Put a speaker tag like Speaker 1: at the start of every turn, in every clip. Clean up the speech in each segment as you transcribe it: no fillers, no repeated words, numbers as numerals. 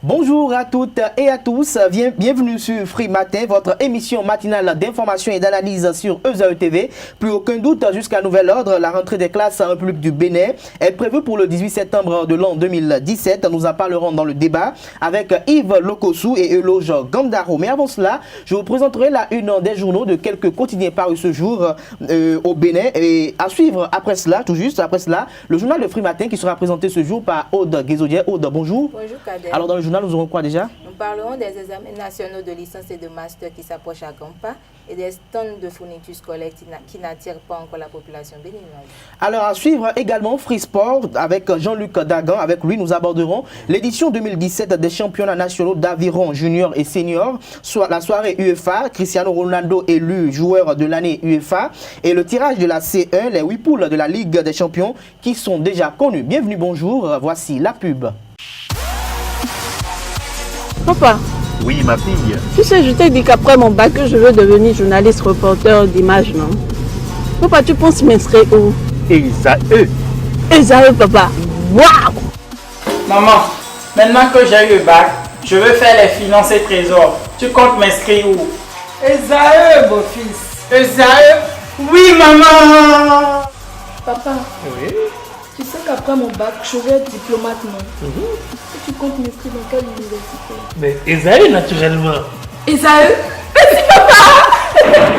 Speaker 1: Bonjour à toutes et à tous, bienvenue sur Free Matin, votre émission matinale d'information et d'analyse sur ESAE TV. Plus aucun doute, jusqu'à nouvel ordre, la rentrée des classes en République du Bénin est prévue pour le 18 septembre de l'an 2017. Nous en parlerons dans le débat avec Yves Lokossou et Eloge Gandaro. Mais avant cela, je vous présenterai la une des journaux de quelques quotidiens parus ce jour au Bénin. Et à suivre après cela, tout juste après cela, le journal de Free Matin qui sera présenté ce jour par Aude Guézodier. Aude, bonjour.
Speaker 2: Bonjour Kader.
Speaker 1: Alors dans le journal, nous aurons quoi déjà?
Speaker 2: Nous parlerons des examens nationaux de licence et de master qui s'approchent à grands pas et des stands de fournitures scolaires qui n'attirent pas encore la population béninoise.
Speaker 1: Alors à suivre également Free Sport avec Jean-Luc Dagan. Avec lui, nous aborderons l'édition 2017 des championnats nationaux d'aviron junior et senior, soit la soirée UEFA, Cristiano Ronaldo élu joueur de l'année UEFA et le tirage de la C1, les 8 poules de la Ligue des champions qui sont déjà connus. Bienvenue, bonjour, voici la pub.
Speaker 3: Papa.
Speaker 4: Oui, ma fille.
Speaker 3: Tu sais, je t'ai dit qu'après mon bac, je veux devenir journaliste reporter d'image, non? Papa, tu penses m'inscrire où?
Speaker 4: ESAE.
Speaker 3: ESAE, papa. Waouh!
Speaker 5: Maman, maintenant que j'ai eu le bac, je veux faire les finances et trésors. Tu comptes m'inscrire où?
Speaker 6: ESAE, beau-fils.
Speaker 5: ESAE? Oui, maman!
Speaker 6: Papa,
Speaker 4: Oui.
Speaker 6: tu sais qu'après mon bac, je vais être diplomate, non? Et tu comptes m'inscrire dans quelle université?
Speaker 4: Mais ESAE, naturellement.
Speaker 6: ESAE?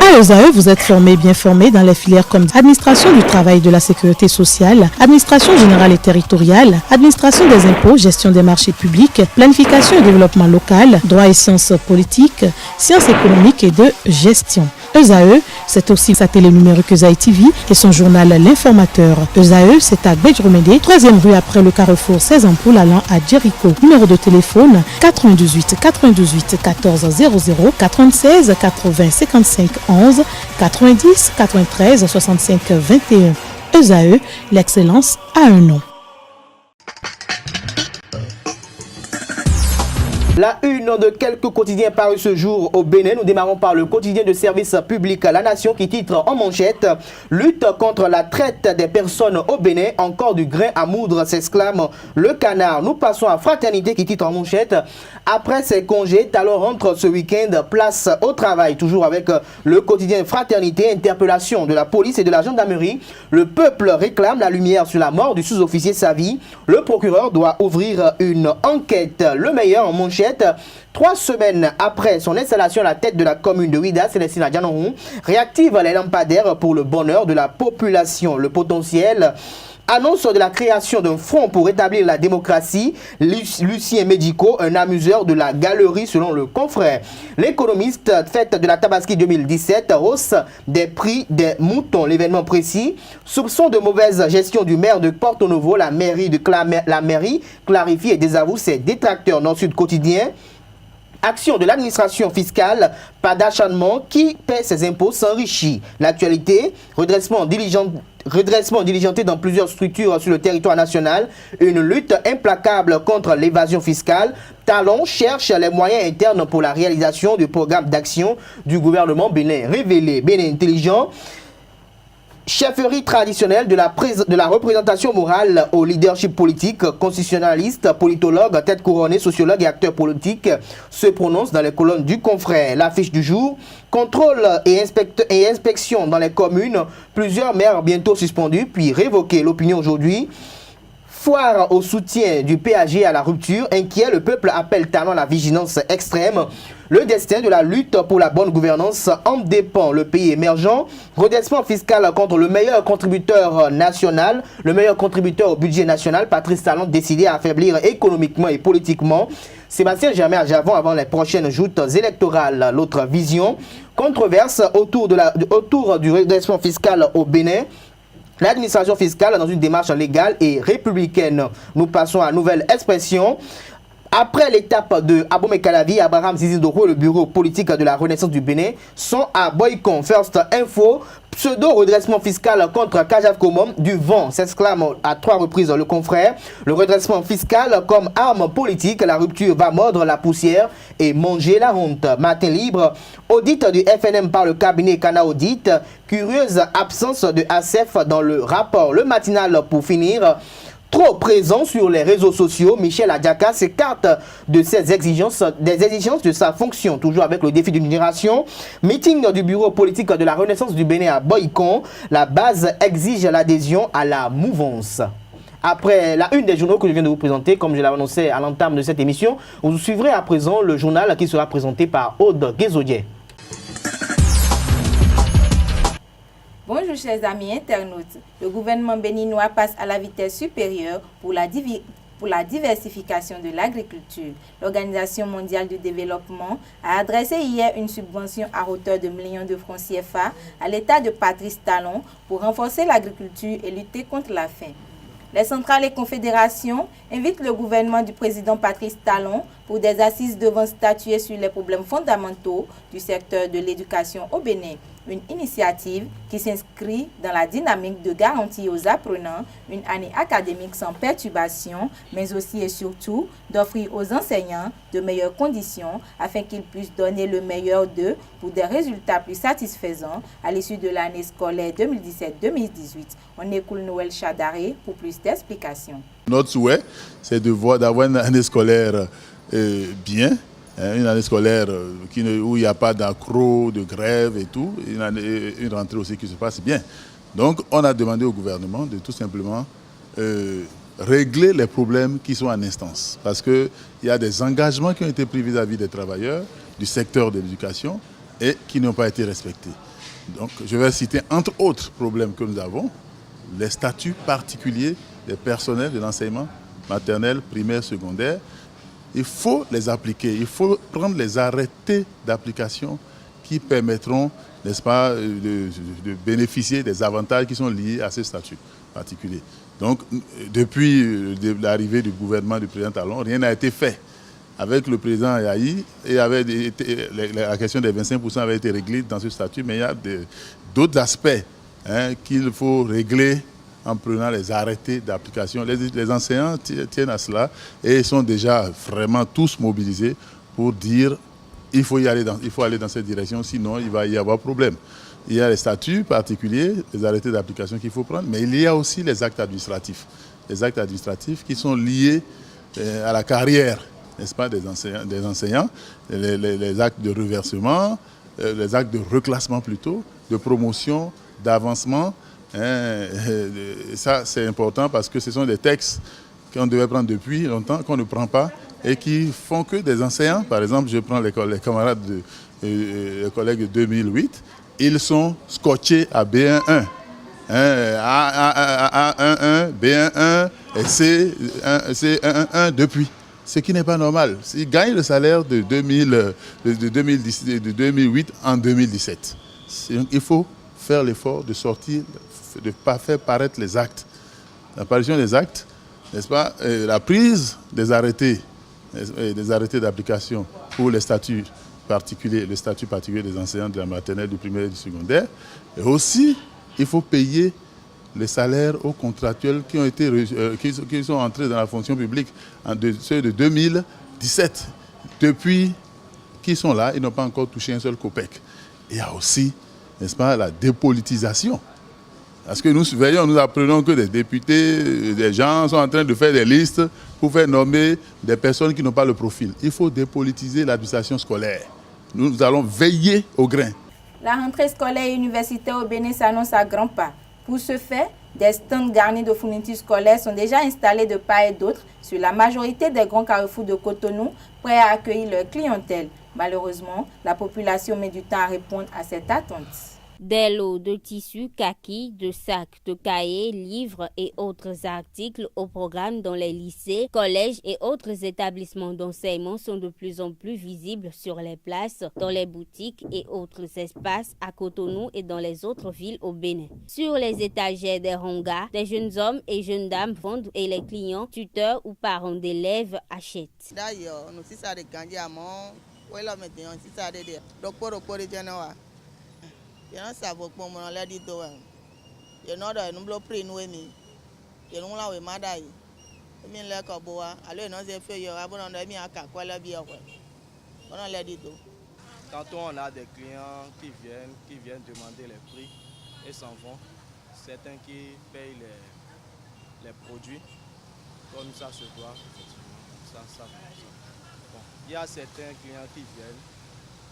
Speaker 7: À ESAE, vous êtes bien formé dans les filières comme administration du travail et de la sécurité sociale, administration générale et territoriale, administration des impôts, gestion des marchés publics, planification et développement local, droit et sciences politiques, sciences économiques et de gestion. ESAE, c'est aussi sa télé numérique ESAE TV et son journal L'Informateur. ESAE, c'est à Bedjromede, 3e rue après le carrefour 16 ampoules allant à Jericho. Numéro de téléphone 98 98 14 00 96 80 55 11 90 93 65 21. ESAE, l'excellence a un nom.
Speaker 1: La une de quelques quotidiens parus ce jour au Bénin. Nous démarrons par le quotidien de service public La Nation qui titre en manchette « Lutte contre la traite des personnes au Bénin, encore du grain à moudre » s'exclame le canard. Nous passons à Fraternité qui titre en manchette « Après ses congés, Talon rentre ce week-end, place au travail ». Toujours avec le quotidien Fraternité, interpellation de la police et de la gendarmerie. Le peuple réclame la lumière sur la mort du sous-officier Savi. Le procureur doit ouvrir une enquête. Le meilleur en manchette. 3 semaines après son installation à la tête de la commune de Ouida, Célestine Adjanohou réactive les lampadaires pour le bonheur de la population. Le potentiel annonce de la création d'un front pour rétablir la démocratie. Lucien Médico, un amuseur de la galerie selon le confrère. L'économiste fête de la Tabaski 2017, hausse des prix des moutons. L'événement précis, soupçon de mauvaise gestion du maire de Porto Novo. La mairie clarifie et désavoue ses détracteurs. Nord-Sud quotidien. Action de l'administration fiscale, pas d'acharnement, qui paie ses impôts s'enrichit. L'actualité, redressement diligenté dans plusieurs structures sur le territoire national, une lutte implacable contre l'évasion fiscale. Talon cherche les moyens internes pour la réalisation du programme d'action du gouvernement Bénin. Révélé, Bénin intelligent. Chefferie traditionnelle de la représentation morale au leadership politique, constitutionnaliste, politologue, tête couronnée, sociologue et acteur politique se prononce dans les colonnes du confrère. L'affiche du jour, contrôle et inspection dans les communes, plusieurs maires bientôt suspendus puis révoqués. L'opinion aujourd'hui. Foire au soutien du PAG à la rupture, inquiet, le peuple appelle Talon à la vigilance extrême. Le destin de la lutte pour la bonne gouvernance en dépend. Le pays émergent, redressement fiscal contre le meilleur contributeur national, le meilleur contributeur au budget national, Patrice Talon décidé à affaiblir économiquement et politiquement Sébastien Germain à Javon avant les prochaines joutes électorales. L'autre vision, controverse autour du redressement fiscal au Bénin. L'administration fiscale dans une démarche légale et républicaine. Nous passons à nouvelle expression. Après l'étape de Abomey Calavi, Abraham Zizindoro et le bureau politique de la Renaissance du Bénin sont à Boycon. First Info, pseudo-redressement fiscal contre Kajaf Komom, du vent, s'exclame à 3 reprises le confrère. Le redressement fiscal comme arme politique, la rupture va mordre la poussière et manger la honte. Matin libre, audit du FNM par le cabinet Cana Audit, curieuse absence de ACF dans le rapport. Le matinal pour finir. trop présent sur les réseaux sociaux, Michel Adjaka s'écarte de ses exigences, des exigences de sa fonction, toujours avec le défi d'une génération. Meeting du bureau politique de la Renaissance du Bénin à Boycon, la base exige l'adhésion à la mouvance. Après la une des journaux que je viens de vous présenter, comme je l'avais annoncé à l'entame de cette émission, vous suivrez à présent le journal qui sera présenté par Aude Guézodier.
Speaker 2: Bonjour chers amis internautes, le gouvernement béninois passe à la vitesse supérieure pour la diversification de l'agriculture. L'Organisation mondiale du développement a adressé hier une subvention à hauteur de millions de francs CFA à l'État de Patrice Talon pour renforcer l'agriculture et lutter contre la faim. Les centrales et confédérations invitent le gouvernement du président Patrice Talon pour des assises devant statuer sur les problèmes fondamentaux du secteur de l'éducation au Bénin. Une initiative qui s'inscrit dans la dynamique de garantir aux apprenants une année académique sans perturbation, mais aussi et surtout d'offrir aux enseignants de meilleures conditions afin qu'ils puissent donner le meilleur d'eux pour des résultats plus satisfaisants à l'issue de l'année scolaire 2017-2018. On écoute Noël Chadaré pour plus d'explications.
Speaker 8: Notre souhait, c'est d'avoir une année scolaire bien. Une année scolaire où il n'y a pas d'accro, de grève et tout, une rentrée aussi qui se passe bien. Donc on a demandé au gouvernement de tout simplement régler les problèmes qui sont en instance. Parce qu'il y a des engagements qui ont été pris vis-à-vis des travailleurs du secteur de l'éducation et qui n'ont pas été respectés. Donc je vais citer entre autres problèmes que nous avons, les statuts particuliers des personnels de l'enseignement maternel, primaire, secondaire. Il faut les appliquer, il faut prendre les arrêtés d'application qui permettront, n'est-ce pas, de bénéficier des avantages qui sont liés à ces statuts particuliers. Donc, depuis l'arrivée du gouvernement du président Talon, rien n'a été fait. Avec le président Yahi, la question des 25% avait été réglée dans ce statut, mais il y a d'autres aspects qu'il faut régler en prenant les arrêtés d'application. Les enseignants tiennent à cela et sont déjà vraiment tous mobilisés pour dire il faut aller dans cette direction, sinon il va y avoir problème. Il y a les statuts particuliers, les arrêtés d'application qu'il faut prendre, mais il y a aussi les actes administratifs. Les actes administratifs qui sont liés à la carrière, n'est-ce pas, des enseignants, les actes de reversement, les actes de reclassement plutôt, de promotion, d'avancement. Ça, c'est important parce que ce sont des textes qu'on devait prendre depuis longtemps, qu'on ne prend pas et qui font que des enseignants, par exemple, je prends les camarades, les collègues de 2008, ils sont scotchés à B1-1, A1-1, B1-1 et C1-1 depuis. Ce qui n'est pas normal. Ils gagnent le salaire de 2008 en 2017. Il faut faire l'effort de sortir, de ne pas faire paraître les actes. L'apparition des actes, n'est-ce pas, la prise des arrêtés d'application pour les statuts particuliers, le statut particulier des enseignants de la maternelle, du primaire et du secondaire. Et aussi, il faut payer les salaires aux contractuels qui ont été qui sont entrés dans la fonction publique, ceux de 2017. Depuis qu'ils sont là, ils n'ont pas encore touché un seul copec. Il y a aussi, n'est-ce pas, la dépolitisation. Parce que nous surveillons, nous apprenons que des députés, des gens sont en train de faire des listes pour faire nommer des personnes qui n'ont pas le profil. Il faut dépolitiser l'administration scolaire. Nous allons veiller au grain.
Speaker 2: La rentrée scolaire et universitaire au Bénin s'annonce à grands pas. Pour ce faire, des stands garnis de fournitures scolaires sont déjà installés de part et d'autre sur la majorité des grands carrefours de Cotonou, prêts à accueillir leur clientèle. Malheureusement, la population met du temps à répondre à cette attente.
Speaker 9: Des lots de tissus, kaki, de sacs, de cahiers, livres et autres articles au programme dans les lycées, collèges et autres établissements d'enseignement sont de plus en plus visibles sur les places, dans les boutiques et autres espaces à Cotonou et dans les autres villes au Bénin. Sur les étagères des hangars, des jeunes hommes et jeunes dames vendent et les clients, tuteurs ou parents d'élèves achètent.
Speaker 10: Je ne sais pas comment on l'a dit. Je ne sais pas si on l'a pris. Je ne sais pas si on l'a dit. Je ne sais pas si on l'a dit. Je ne sais pas.
Speaker 11: Tantôt on a des clients qui viennent demander les prix et s'en vont. Certains qui payent les produits comme ça se doit, effectivement. Ça. Bon, il y a certains clients qui viennent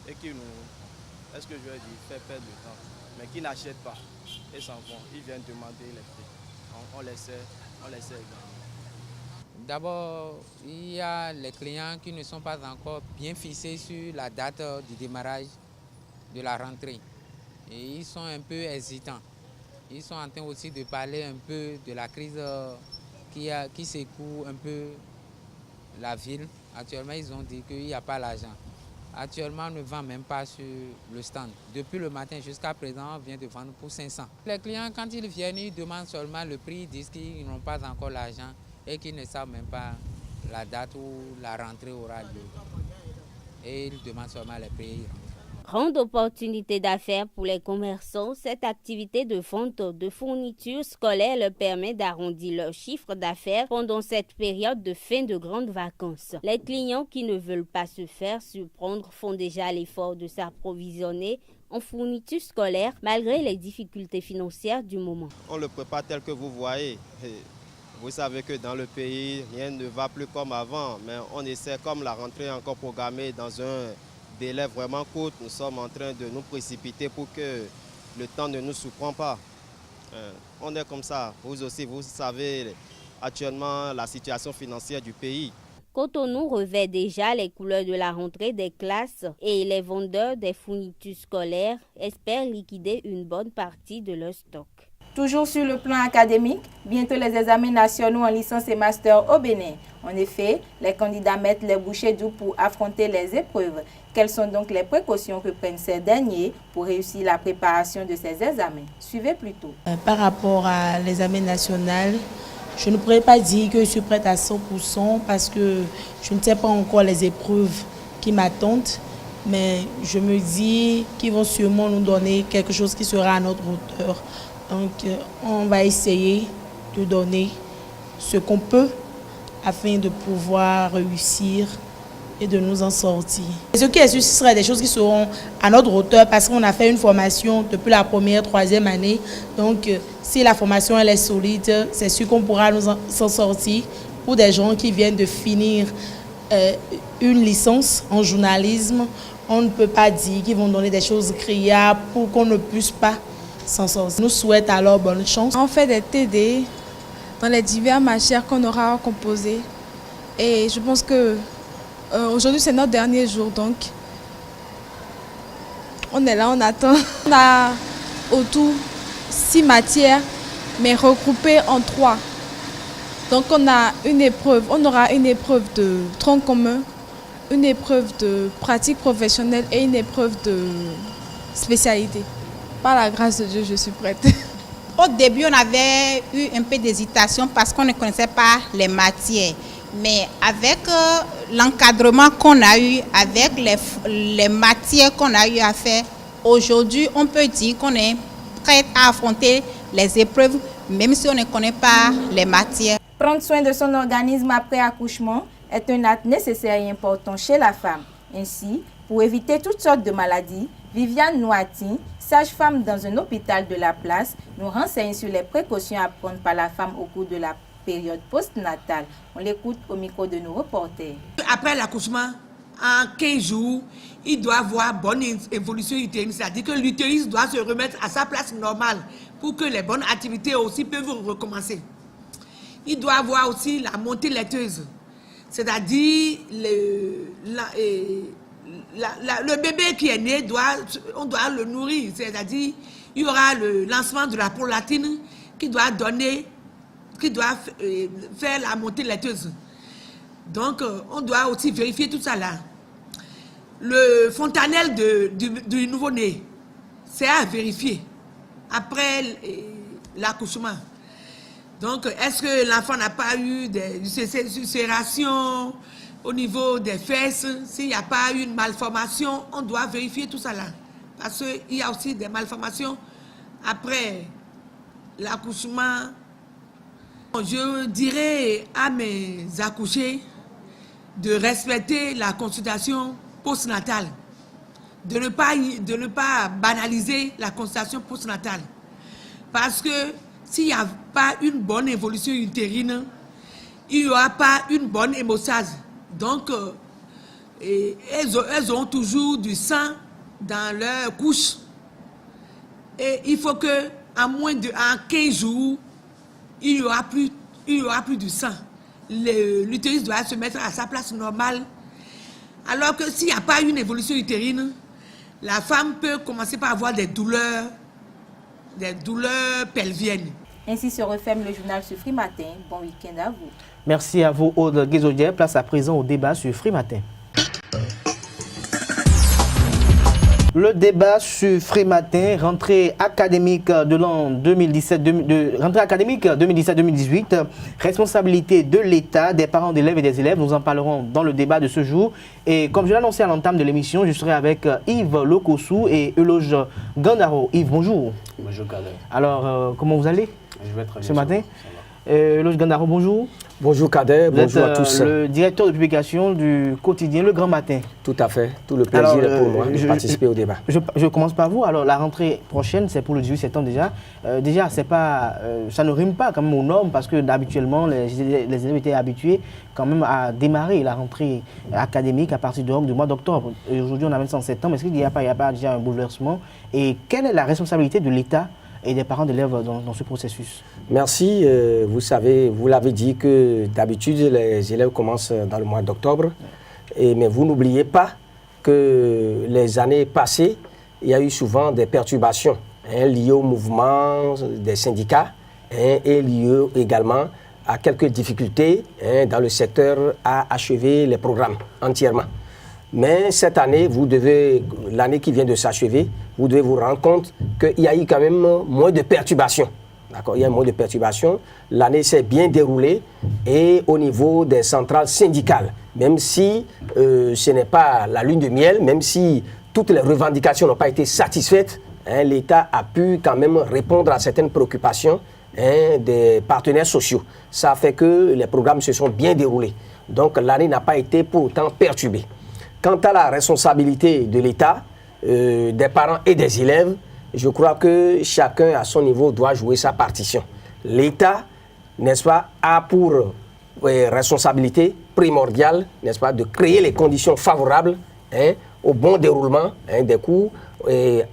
Speaker 11: et qui nous, est-ce que je vais dire, fait perdre le temps, mais qui n'achètent pas et s'en vont. Ils viennent demander les prix. On les sait également.
Speaker 12: D'abord, il y a les clients qui ne sont pas encore bien fixés sur la date du démarrage de la rentrée. Et ils sont un peu hésitants. Ils sont en train aussi de parler un peu de la crise qui secoue un peu la ville. Actuellement, ils ont dit qu'il n'y a pas l'argent. Actuellement, on ne vend même pas sur le stand. Depuis le matin jusqu'à présent, on vient de vendre pour 500. Les clients, quand ils viennent, ils demandent seulement le prix, ils disent qu'ils n'ont pas encore l'argent et qu'ils ne savent même pas la date où la rentrée aura lieu. Et ils demandent seulement les prix.
Speaker 9: Grande opportunité d'affaires pour les commerçants, cette activité de vente de fournitures scolaires leur permet d'arrondir leur chiffre d'affaires pendant cette période de fin de grandes vacances. Les clients qui ne veulent pas se faire surprendre font déjà l'effort de s'approvisionner en fournitures scolaires malgré les difficultés financières du moment.
Speaker 11: On le prépare tel que vous voyez. Vous savez que dans le pays, rien ne va plus comme avant, mais on essaie, comme la rentrée est encore programmée dans un délai vraiment court, nous sommes en train de nous précipiter pour que le temps ne nous surprend pas. On est comme ça. Vous aussi, vous savez actuellement la situation financière du pays.
Speaker 9: Cotonou revêt déjà les couleurs de la rentrée des classes et les vendeurs des fournitures scolaires espèrent liquider une bonne partie de leur stock.
Speaker 2: Toujours sur le plan académique, bientôt les examens nationaux en licence et master au Bénin. En effet, les candidats mettent les bouchées doubles pour affronter les épreuves. Quelles sont donc les précautions que prennent ces derniers pour réussir la préparation de ces examens? Suivez plutôt.
Speaker 13: Par rapport à l'examen national, je ne pourrais pas dire que je suis prête à 100% parce que je ne sais pas encore les épreuves qui m'attendent. Mais je me dis qu'ils vont sûrement nous donner quelque chose qui sera à notre hauteur. Donc, on va essayer de donner ce qu'on peut afin de pouvoir réussir et de nous en sortir. Ce qui est sûr, ce sera des choses qui seront à notre hauteur parce qu'on a fait une formation depuis la première, troisième année. Donc, si la formation elle est solide, c'est sûr qu'on pourra nous en sortir. Pour des gens qui viennent de finir une licence en journalisme, on ne peut pas dire qu'ils vont donner des choses criardes pour qu'on ne puisse pas s'en sortir. Nous souhaitons alors bonne chance.
Speaker 6: On fait des TD dans les diverses matières qu'on aura composées. Et je pense que aujourd'hui c'est notre dernier jour, donc on est là, on attend. On a autour 6 matières, mais regroupées en 3. Donc on aura une épreuve de tronc commun, une épreuve de pratique professionnelle et une épreuve de spécialité. Par la grâce de Dieu, je suis prête.
Speaker 14: Au début, on avait eu un peu d'hésitation parce qu'on ne connaissait pas les matières. Mais avec l'encadrement qu'on a eu, avec les matières qu'on a eu à faire, aujourd'hui, on peut dire qu'on est prête à affronter les épreuves, même si on ne connaît pas les matières.
Speaker 2: Prendre soin de son organisme après accouchement est un acte nécessaire et important chez la femme. Ainsi, pour éviter toutes sortes de maladies, Viviane Nouati, sage-femme dans un hôpital de la place, nous renseigne sur les précautions à prendre par la femme au cours de la période postnatale. On l'écoute au micro de nos reporters.
Speaker 15: Après l'accouchement, en 15 jours, il doit avoir bonne évolution utérine, c'est-à-dire que l'utérus doit se remettre à sa place normale pour que les bonnes activités aussi peuvent recommencer. Il doit avoir aussi la montée laiteuse, c'est-à-dire le bébé qui est né, on doit le nourrir, c'est-à-dire il y aura le lancement de la prolatine qui doit faire la montée laiteuse. Donc on doit aussi vérifier tout ça là. Le fontanelle du nouveau-né, c'est à vérifier après l'accouchement. Donc est-ce que l'enfant n'a pas eu des ulcérations au niveau des fesses? S'il n'y a pas eu une malformation, on doit vérifier tout ça là. Parce qu'il y a aussi des malformations après l'accouchement. Je dirais à mes accouchés de respecter la consultation postnatale, de ne pas banaliser la consultation postnatale. Parce que s'il n'y a pas une bonne évolution utérine, il n'y aura pas une bonne hémostase. Donc, elles auront toujours du sang dans leur couche. Et il faut que, en 15 jours, il n'y aura plus de sang. L'utérus doit se mettre à sa place normale. Alors que s'il n'y a pas une évolution utérine, la femme peut commencer par avoir des douleurs pelviennes.
Speaker 2: Ainsi se referme le journal sur Free Matin. Bon week-end à vous.
Speaker 1: Merci à vous, Aude Guézodier. Place à présent au débat sur Free Matin. Le débat sur Free Matin, rentrée académique de l'an 2017-2018, responsabilité de l'État, des parents d'élèves et des élèves. Nous en parlerons dans le débat de ce jour. Et comme je l'ai annoncé à l'entame de l'émission, je serai avec Yves Lokossou et Euloge Gandaro. Yves, bonjour.
Speaker 16: Bonjour, Kader.
Speaker 1: Alors, comment vous allez
Speaker 16: Je vais très bien
Speaker 1: ce matin? Euloge Gandaro, bonjour.
Speaker 16: Bonjour Kader, bonjour à tous.
Speaker 1: Le directeur de publication du quotidien Le Grand Matin.
Speaker 16: Tout à fait, tout le plaisir est pour moi de participer au débat.
Speaker 1: Je commence par vous. Alors la rentrée prochaine, c'est pour le 18 septembre déjà. Déjà, c'est pas, ça ne rime pas quand même aux normes parce que habituellement les élèves étaient habitués quand même à démarrer la rentrée académique à partir du mois d'octobre. Aujourd'hui, on a 27 septembre. Est-ce qu'il n'y a pas déjà un bouleversement? Et quelle est la responsabilité de l'État et des parents d'élèves dans ce processus?
Speaker 16: Merci. Vous savez, vous l'avez dit que d'habitude, les élèves commencent dans le mois d'octobre. Mais vous n'oubliez pas que les années passées, il y a eu souvent des perturbations liées au mouvement des syndicats et liées également à quelques difficultés dans le secteur à achever les programmes entièrement. Mais cette année, l'année qui vient de s'achever, vous devez vous rendre compte qu'il y a eu quand même moins de perturbations. D'accord, il y a moins de perturbations. L'année s'est bien déroulée et au niveau des centrales syndicales, même si ce n'est pas la lune de miel, même si toutes les revendications n'ont pas été satisfaites, l'État a pu quand même répondre à certaines préoccupations des partenaires sociaux. Ça fait que les programmes se sont bien déroulés. Donc l'année n'a pas été pour autant perturbée. Quant à la responsabilité de l'État, des parents et des élèves, je crois que chacun à son niveau doit jouer sa partition. L'État, n'est-ce pas, a pour responsabilité primordiale, n'est-ce pas, de créer les conditions favorables au bon déroulement des cours,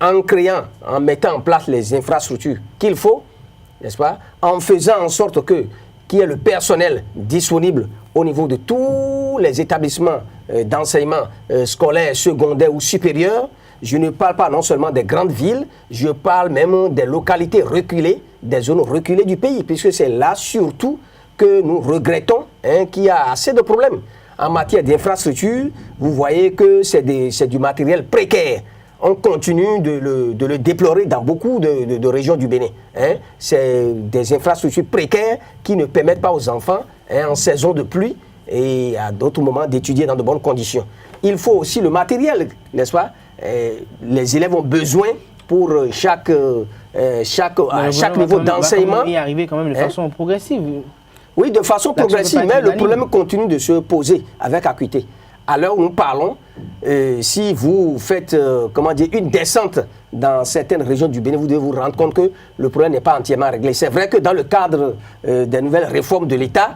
Speaker 16: en mettant en place les infrastructures qu'il faut, n'est-ce pas, en faisant en sorte qu'il y ait le personnel disponible au niveau de tous les établissements d'enseignement scolaire, secondaire ou supérieur. Je ne parle pas non seulement des grandes villes, je parle même des localités reculées, des zones reculées du pays, puisque c'est là surtout que nous regrettons qu'il y a assez de problèmes. En matière d'infrastructure, vous voyez que c'est du matériel précaire. On continue de le déplorer dans beaucoup de régions du Bénin. C'est des infrastructures précaires qui ne permettent pas aux enfants, en saison de pluie et à d'autres moments, d'étudier dans de bonnes conditions. Il faut aussi le matériel, n'est-ce pas? Les élèves ont besoin pour chaque niveau d'enseignement.
Speaker 1: On va y arriver quand même de façon progressive.
Speaker 16: Oui, de façon progressive, mais le problème continue de se poser avec acuité. À l'heure où nous parlons, si vous faites une descente dans certaines régions du Bénin, vous devez vous rendre compte que le problème n'est pas entièrement réglé. C'est vrai que dans le cadre des nouvelles réformes de l'État,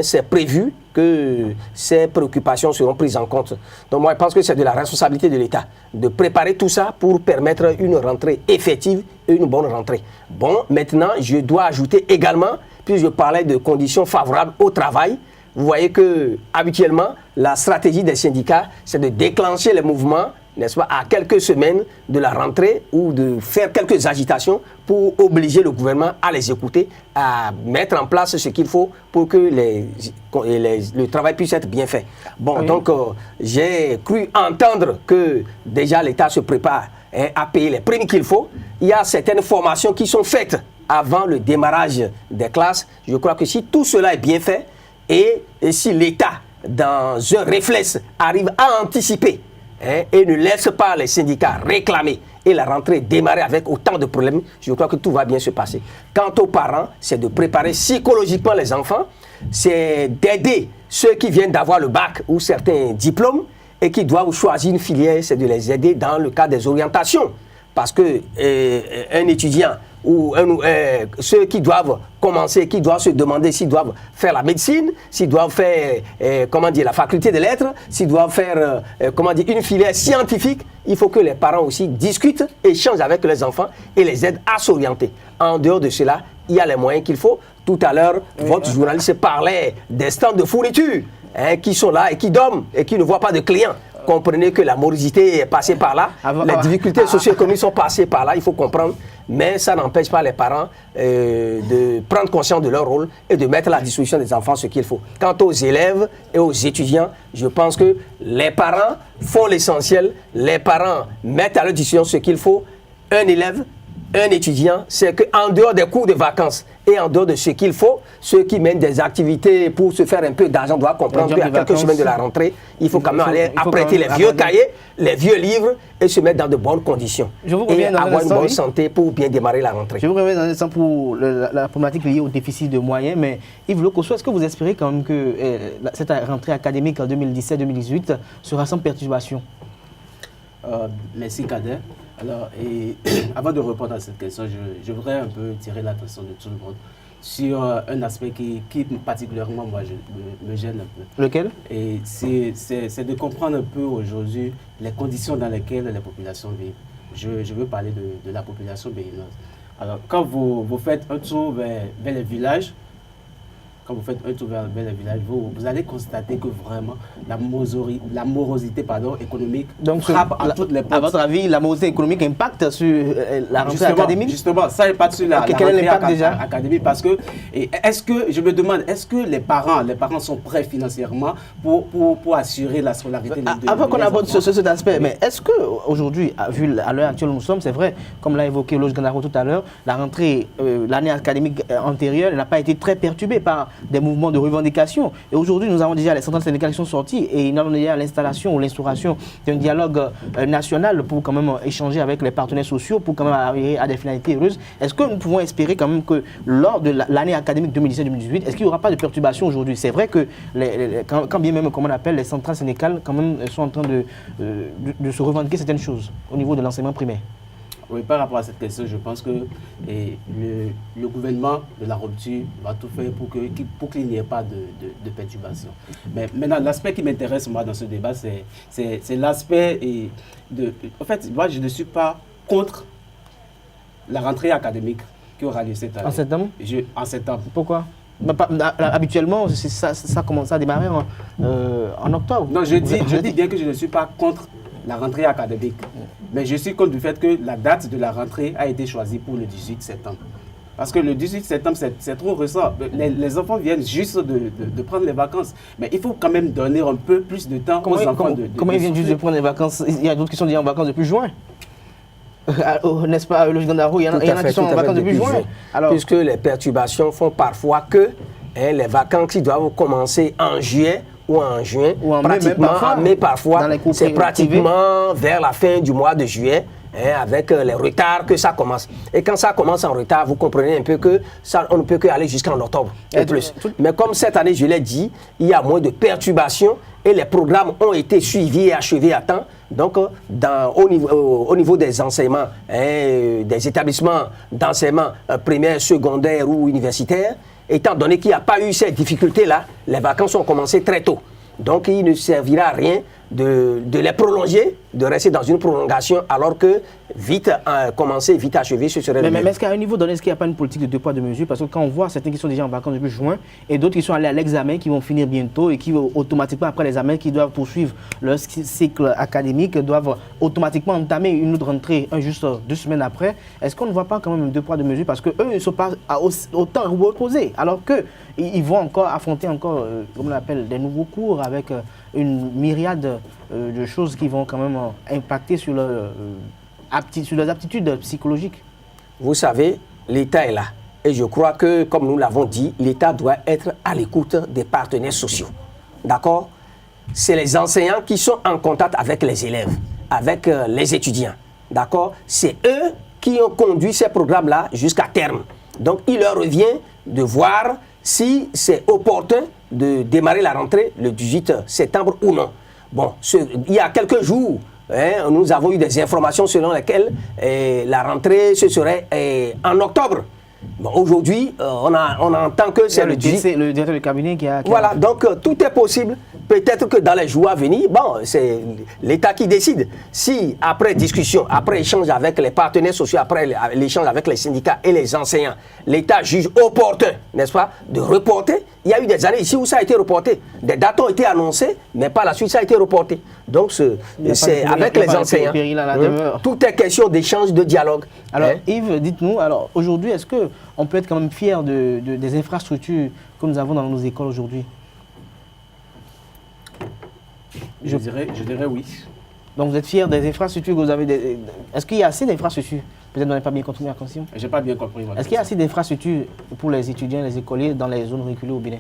Speaker 16: c'est prévu que ces préoccupations seront prises en compte. Donc moi, je pense que c'est de la responsabilité de l'État de préparer tout ça pour permettre une rentrée effective et une bonne rentrée. Bon, maintenant, je dois ajouter également, puis je parlais de conditions favorables au travail. Vous voyez que habituellement, la stratégie des syndicats, c'est de déclencher les mouvements, n'est-ce pas, à quelques semaines de la rentrée ou de faire quelques agitations pour obliger le gouvernement à les écouter, à mettre en place ce qu'il faut pour que le travail puisse être bien fait. Bon, oui. Donc j'ai cru entendre que déjà l'État se prépare à payer les primes qu'il faut. Il y a certaines formations qui sont faites avant le démarrage des classes. Je crois que si tout cela est bien fait et si l'État, dans un réflexe, arrive à anticiper et ne laisse pas les syndicats réclamer et la rentrée démarrer avec autant de problèmes, je crois que tout va bien se passer. Quant aux parents, c'est de préparer psychologiquement les enfants, c'est d'aider ceux qui viennent d'avoir le bac ou certains diplômes et qui doivent choisir une filière, c'est de les aider dans le cadre des orientations. Parce que un étudiant ou ceux qui doivent commencer, qui doivent se demander s'ils doivent faire la médecine, s'ils doivent faire, la faculté des lettres, s'ils doivent faire, une filière scientifique, il faut que les parents aussi discutent, échangent avec les enfants et les aident à s'orienter. En dehors de cela, il y a les moyens qu'il faut. Tout à l'heure, votre journaliste parlait des stands de fourniture qui sont là et qui dorment et qui ne voient pas de clients. Comprenez que la morosité est passée par là, les difficultés socio-économiques sont passées par là, il faut comprendre. Mais ça n'empêche pas les parents de prendre conscience de leur rôle et de mettre à la disposition des enfants ce qu'il faut. Quant aux élèves et aux étudiants, je pense que les parents font l'essentiel. Les parents mettent à leur disposition ce qu'il faut. Un élève, un étudiant, c'est qu'en dehors des cours de vacances et en dehors de ce qu'il faut, ceux qui mènent des activités pour se faire un peu d'argent doivent comprendre qu'à quelques semaines de la rentrée, il faut quand même aller apprêter les vieux cahiers, les vieux livres et se mettre dans de bonnes conditions. Et avoir une bonne santé pour bien démarrer la rentrée.
Speaker 1: Je vous reviens dans un instant pour la problématique liée au déficit de moyens, mais Yves Lokosso, est-ce que vous espérez quand même que cette rentrée académique en 2017-2018 sera sans perturbation?
Speaker 17: Merci Kader. Alors, avant de répondre à cette question, je voudrais un peu tirer l'attention de tout le monde sur un aspect qui particulièrement moi me gêne un peu.
Speaker 1: Lequel?
Speaker 17: Et c'est de comprendre un peu aujourd'hui les conditions dans lesquelles les populations vivent. Je veux parler de la population béninoise. Alors, quand vous faites un tour vers les villages, vous allez constater que vraiment la morosité économique frappe à toutes les portes.
Speaker 1: À votre avis, la morosité économique impacte sur la rentrée académique?
Speaker 17: Justement, ça impacte sur la rentrée académique parce que, je me demande, est-ce que les parents sont prêts financièrement pour assurer la scolarité des enfants?
Speaker 1: Avant qu'on aborde cet aspect, mais est-ce qu'aujourd'hui, vu à l'heure actuelle où nous sommes, c'est vrai, comme l'a évoqué Loge Gandaro tout à l'heure, la rentrée, l'année académique antérieure n'a pas été très perturbée par des mouvements de revendication. Et aujourd'hui, nous avons déjà les centrales syndicales qui sont sorties et nous avons déjà l'installation ou l'instauration d'un dialogue national pour quand même échanger avec les partenaires sociaux, pour quand même arriver à des finalités heureuses. Est-ce que nous pouvons espérer quand même que lors de l'année académique 2017-2018, est-ce qu'il n'y aura pas de perturbation aujourd'hui? C'est vrai que quand bien même, comme on appelle, les centrales syndicales quand même sont en train de se revendiquer certaines choses au niveau de l'enseignement primaire.
Speaker 17: Oui, par rapport à cette question, je pense que le gouvernement de la rupture va tout faire pour qu'il n'y ait pas de perturbation. Mais maintenant, l'aspect qui m'intéresse, moi, dans ce débat, c'est l'aspect de... En fait, moi, je ne suis pas contre la rentrée académique qui aura lieu cette année.
Speaker 1: En septembre?
Speaker 17: En septembre.
Speaker 1: Pourquoi? Habituellement, ça commence à démarrer en octobre.
Speaker 17: Non, je dis bien que je ne suis pas contre la rentrée académique. Mais je suis contre du fait que la date de la rentrée a été choisie pour le 18 septembre. Parce que le 18 septembre, c'est trop récent. Les enfants viennent juste de prendre les vacances. Mais il faut quand même donner un peu plus de temps aux enfants.
Speaker 1: Comment ils viennent juste de prendre les vacances? Il y a d'autres qui sont déjà en vacances depuis juin. N'est-ce pas, le Gandaro? Il y en a qui sont en vacances depuis juin.
Speaker 16: Alors, puisque les perturbations font parfois que les vacances qui doivent commencer en juillet ou en juin, ou en mai parfois, c'est pratiquement vers la fin du mois de juillet, avec les retards que ça commence. Et quand ça commence en retard, vous comprenez un peu que on ne peut qu'aller jusqu'en octobre et plus. Mais comme cette année, je l'ai dit, il y a moins de perturbations et les programmes ont été suivis et achevés à temps. Donc, au niveau des enseignements, des établissements d'enseignement primaire, secondaire ou universitaire, étant donné qu'il n'y a pas eu ces difficultés-là, les vacances ont commencé très tôt. Donc, il ne servira à rien de les prolonger, de rester dans une prolongation, alors que vite commencer, vite achever, ce serait le mieux.
Speaker 1: Mais est-ce qu'à un niveau donné, est-ce qu'il n'y a pas une politique de 2 poids 2 mesures? Parce que quand on voit certains qui sont déjà en vacances depuis juin et d'autres qui sont allés à l'examen, qui vont finir bientôt et qui automatiquement, après l'examen, qui doivent poursuivre leur cycle académique, doivent automatiquement entamer une autre rentrée juste 2 semaines après. Est-ce qu'on ne voit pas quand même 2 poids 2 mesures? Parce qu'eux, ils ne sont pas autant reposés, alors qu'ils vont encore affronter comme on l'appelle, des nouveaux cours avec une myriade de choses qui vont quand même impacter sur leurs aptitudes psychologiques.
Speaker 16: Vous savez, l'État est là. Et je crois que, comme nous l'avons dit, l'État doit être à l'écoute des partenaires sociaux. D'accord? C'est les enseignants qui sont en contact avec les élèves, avec les étudiants. D'accord? C'est eux qui ont conduit ces programmes-là jusqu'à terme. Donc, il leur revient de voir si c'est opportun de démarrer la rentrée le 18 septembre ou non. Bon, il y a quelques jours, nous avons eu des informations selon lesquelles la rentrée, ce serait en octobre. Bon, aujourd'hui, on entend que c'est
Speaker 1: le directeur du cabinet qui a...
Speaker 16: Voilà, donc tout est possible. Peut-être que dans les jours à venir, bon, c'est l'État qui décide. Si, après discussion, après échange avec les partenaires sociaux, après l'échange avec les syndicats et les enseignants, l'État juge opportun, n'est-ce pas, de reporter. Il y a eu des années ici où ça a été reporté. Des dates ont été annoncées, mais par la suite, ça a été reporté. Donc, c'est avec les enseignants. Tout est question d'échange, de dialogue.
Speaker 1: Alors, Yves, dites-nous, alors aujourd'hui, est-ce qu'on peut être quand même fier des infrastructures que nous avons dans nos écoles aujourd'hui?
Speaker 17: Je dirais oui.
Speaker 1: Donc vous êtes fier des infrastructures que vous avez. Est-ce qu'il y a assez d'infrastructures? Peut-être que vous n'avez pas bien compris ma question.
Speaker 17: Je n'ai pas bien compris.
Speaker 1: Est-ce qu'il y a assez d'infrastructures pour les étudiants, les écoliers dans les zones reculées au Bénin?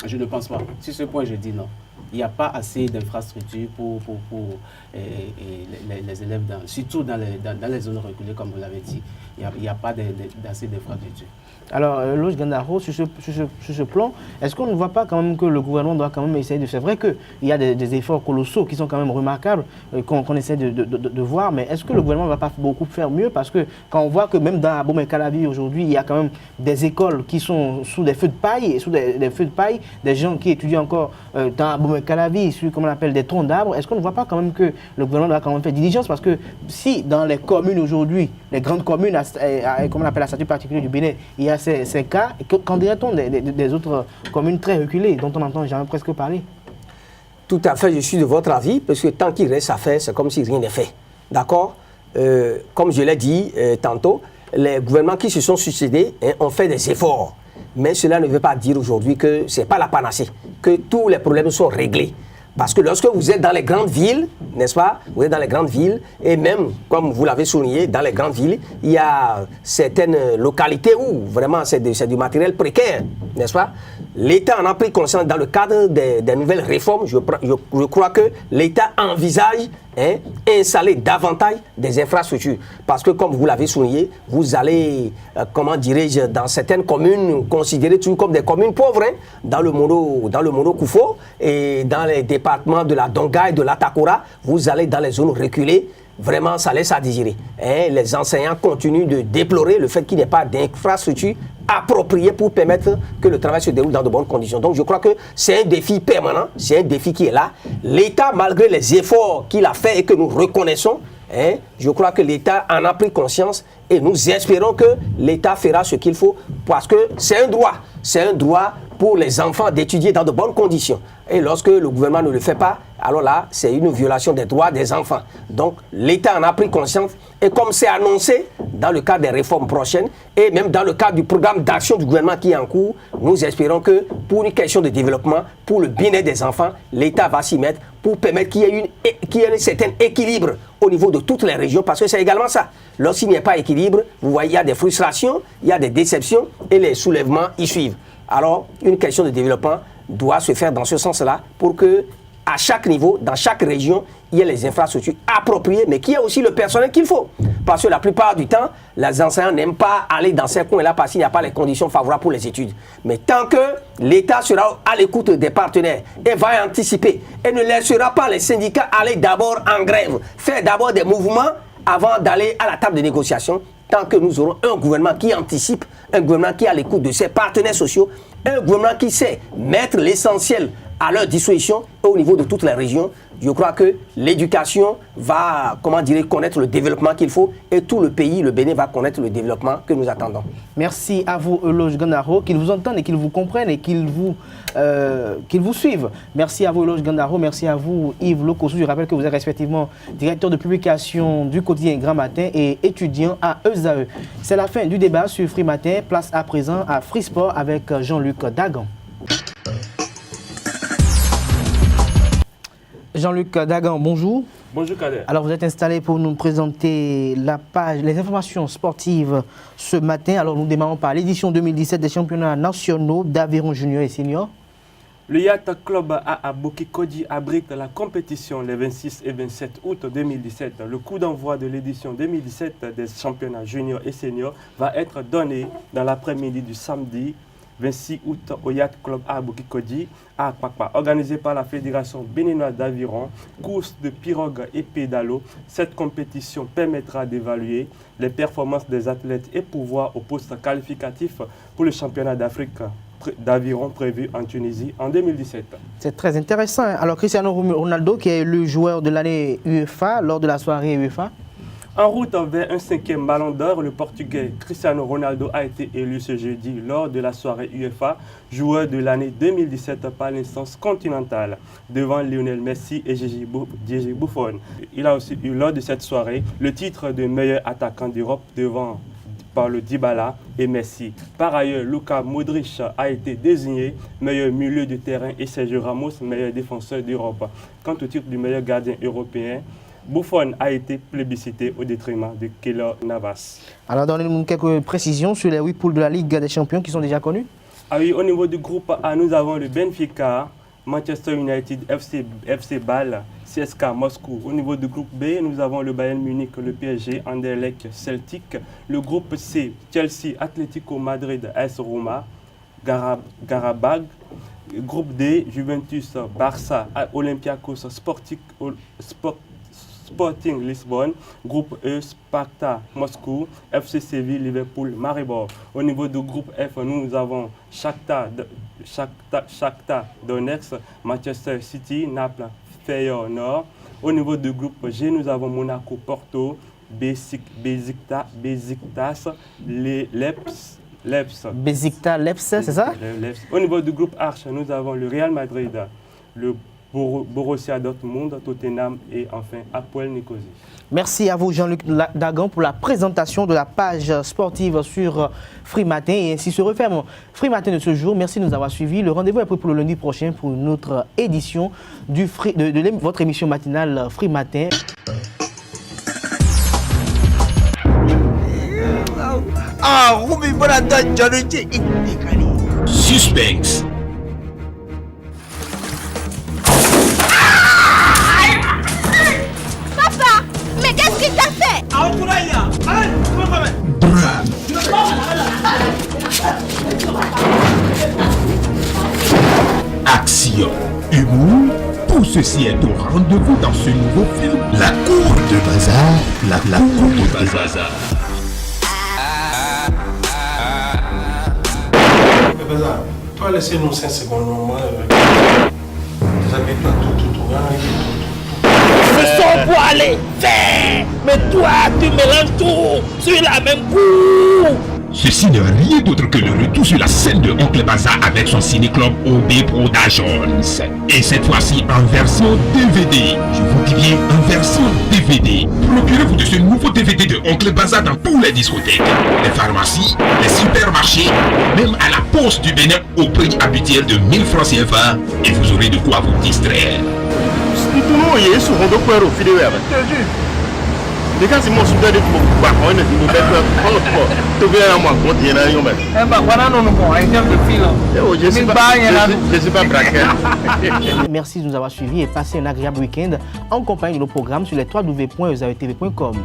Speaker 17: Je ne pense pas. Sur ce point, je dis non. Il n'y a pas assez d'infrastructures pour les élèves, surtout dans les zones reculées, comme vous l'avez dit. Il n'y a pas assez d'infrastructures.
Speaker 1: Alors, Loge Gandaro, sur ce plan, est-ce qu'on ne voit pas quand même que le gouvernement doit quand même essayer de... C'est vrai qu'il y a des efforts colossaux qui sont quand même remarquables, qu'on essaie de voir, mais est-ce que le gouvernement ne va pas beaucoup faire mieux? Parce que quand on voit que même dans Abomey-Calavi aujourd'hui, il y a quand même des écoles qui sont sous des feux de paille, et sous des feux de paille, des gens qui étudient encore dans Abomey-Calavi, sur, comme on appelle, des troncs d'arbres. Est-ce qu'on ne voit pas quand même que le gouvernement doit quand même faire diligence? Parce que si dans les communes aujourd'hui, les grandes communes, comme on appelle la statut particulier du Bénin, il y a ces cas, qu'en dirait-on des autres communes très reculées dont on n'entend jamais presque parler?
Speaker 16: Tout à fait, je suis de votre avis, parce que tant qu'il reste à faire, c'est comme si rien n'est fait. D'accord? Comme je l'ai dit tantôt, les gouvernements qui se sont succédés ont fait des efforts. Mais cela ne veut pas dire aujourd'hui que ce n'est pas la panacée, que tous les problèmes sont réglés. Parce que lorsque vous êtes dans les grandes villes, n'est-ce pas? Vous êtes dans les grandes villes, et même, comme vous l'avez souligné, dans les grandes villes, il y a certaines localités où vraiment c'est du matériel précaire, n'est-ce pas? L'État en a pris conscience dans le cadre des nouvelles réformes. Je crois que l'État envisage installer davantage des infrastructures. Parce que, comme vous l'avez souligné, vous allez, comment dirais-je, dans certaines communes, considérées toujours comme des communes pauvres, dans le Mono Koufo et dans les départements de la Donga et de la Takora, vous allez dans les zones reculées. Vraiment, ça laisse à désirer. Les enseignants continuent de déplorer le fait qu'il n'y ait pas d'infrastructure appropriée pour permettre que le travail se déroule dans de bonnes conditions. Donc je crois que c'est un défi permanent, c'est un défi qui est là. L'État, malgré les efforts qu'il a fait et que nous reconnaissons, je crois que l'État en a pris conscience et nous espérons que l'État fera ce qu'il faut parce que c'est un droit. C'est un droit pour les enfants d'étudier dans de bonnes conditions. Et lorsque le gouvernement ne le fait pas, alors là, c'est une violation des droits des enfants. Donc, l'État en a pris conscience. Et comme c'est annoncé dans le cadre des réformes prochaines, et même dans le cadre du programme d'action du gouvernement qui est en cours, nous espérons que pour une question de développement, pour le bien-être des enfants, l'État va s'y mettre pour permettre qu'il y ait un certain équilibre au niveau de toutes les régions, parce que c'est également ça. Lorsqu'il n'y a pas d'équilibre, vous voyez, il y a des frustrations, il y a des déceptions, et les soulèvements y suivent. Alors, une question de développement doit se faire dans ce sens-là pour que, à chaque niveau, dans chaque région, il y ait les infrastructures appropriées, mais qu'il y ait aussi le personnel qu'il faut. Parce que la plupart du temps, les enseignants n'aiment pas aller dans ces coins-là parce qu'il n'y a pas les conditions favorables pour les études. Mais tant que l'État sera à l'écoute des partenaires et va anticiper et ne laissera pas les syndicats aller d'abord en grève, faire d'abord des mouvements avant d'aller à la table de négociation, tant que nous aurons un gouvernement qui anticipe, un gouvernement qui est à l'écoute de ses partenaires sociaux, un gouvernement qui sait mettre l'essentiel à leur disposition au niveau de toutes les régions, je crois que l'éducation va, connaître le développement qu'il faut et tout le pays, le Bénin, va connaître le développement que nous attendons.
Speaker 1: Merci à vous, Loge Gandaro, qu'ils vous entendent et qu'ils vous comprennent et qu'ils vous suivent. Merci à vous, Loge Gandaro. Merci à vous, Yves Lokosu. Je rappelle que vous êtes respectivement directeur de publication du quotidien Grand Matin et étudiant à ESAE. C'est la fin du débat sur Free Matin. Place à présent à Free Sport avec Jean-Luc Dagan. Jean-Luc Dagan, bonjour.
Speaker 18: Bonjour Kader.
Speaker 1: Alors vous êtes installé pour nous présenter la page, les informations sportives ce matin. Alors nous démarrons par l'édition 2017 des championnats nationaux d'Aveyron Junior et Senior.
Speaker 18: Le Yacht Club à Aboki-Kodi abrite la compétition les 26 et 27 août 2017. Le coup d'envoi de l'édition 2017 des championnats juniors et seniors va être donné dans l'après-midi du samedi 26 août au Yacht Club à Bokikodi, à Akpakpa. Organisé par la Fédération béninoise d'aviron, course de pirogue et pédalo, cette compétition permettra d'évaluer les performances des athlètes et pourvoir au poste qualificatif pour le championnat d'Afrique d'aviron prévu en Tunisie en 2017.
Speaker 1: C'est très intéressant. Alors Cristiano Ronaldo, qui est le joueur de l'année UEFA lors de la soirée UEFA.
Speaker 18: En route vers un 5e ballon d'or, le Portugais Cristiano Ronaldo a été élu ce jeudi lors de la soirée UEFA, joueur de l'année 2017 par l'instance continentale, devant Lionel Messi et Gigi Buffon. Il a aussi eu lors de cette soirée le titre de meilleur attaquant d'Europe devant Paulo Dybala et Messi. Par ailleurs, Luka Modric a été désigné meilleur milieu de terrain et Sergio Ramos meilleur défenseur d'Europe. Quant au titre du meilleur gardien européen, Buffon a été plébiscité au détriment de Keylor Navas. Alors, donnez-nous quelques précisions sur les 8 poules de la Ligue des Champions qui sont déjà connues. Ah oui, au niveau du groupe A, nous avons le Benfica, Manchester United, FC Bâle, CSKA Moscou. Au niveau du groupe B, nous avons le Bayern Munich, le PSG, Anderlecht, Celtic. Le groupe C, Chelsea, Atlético Madrid, AS Roma, Qarabag. Groupe D, Juventus, Barça, Olympiakos, Sporting Lisbonne, groupe E, Sparta Moscou, FC Séville, Liverpool, Maribor. Au niveau du groupe F, nous avons Shakhtar Donetsk, Manchester City, Naples, Feyenoord. Au niveau du groupe G, nous avons Monaco, Porto, Besiktas, Leps, c'est ça? Au niveau du groupe H, nous avons le Real Madrid, le Borussia Dortmund, Tottenham et enfin Hapoel Nicosie.
Speaker 1: Merci à vous Jean-Luc Dagan pour la présentation de la page sportive sur Free Matin. Et ainsi se referme Free Matin de ce jour. Merci de nous avoir suivis. Le rendez-vous est pris pour le lundi prochain pour une autre édition de votre émission matinale Free Matin.
Speaker 19: Suspense.
Speaker 14: Papa, mais qu'est-ce qu'il t'a fait?
Speaker 19: Action, humour, tout ceci est au rendez-vous dans ce nouveau film, La Cour de Bazar, la Cour de Bazar.
Speaker 20: Bazar, toi laissez-nous 5 secondes, moi, déshabille-toi tout.
Speaker 4: Ce sont pour aller faire. Mais toi, tu mélanges tout sur la même cour.
Speaker 19: Ceci n'est rien d'autre que le retour sur la scène de Oncle Bazar avec son ciné-club OB Productions. Et cette fois-ci en version DVD. Je vous dis bien en version DVD. Procurez-vous de ce nouveau DVD de Oncle Bazar dans toutes les discothèques, les pharmacies, les supermarchés, même à la poste du Bénin au prix habituel de 1000 francs CFA. Et vous aurez de quoi vous distraire.
Speaker 1: Merci de nous avoir suivis et passez un agréable week-end en compagnie de nos programmes sur les www.ezaetv.com.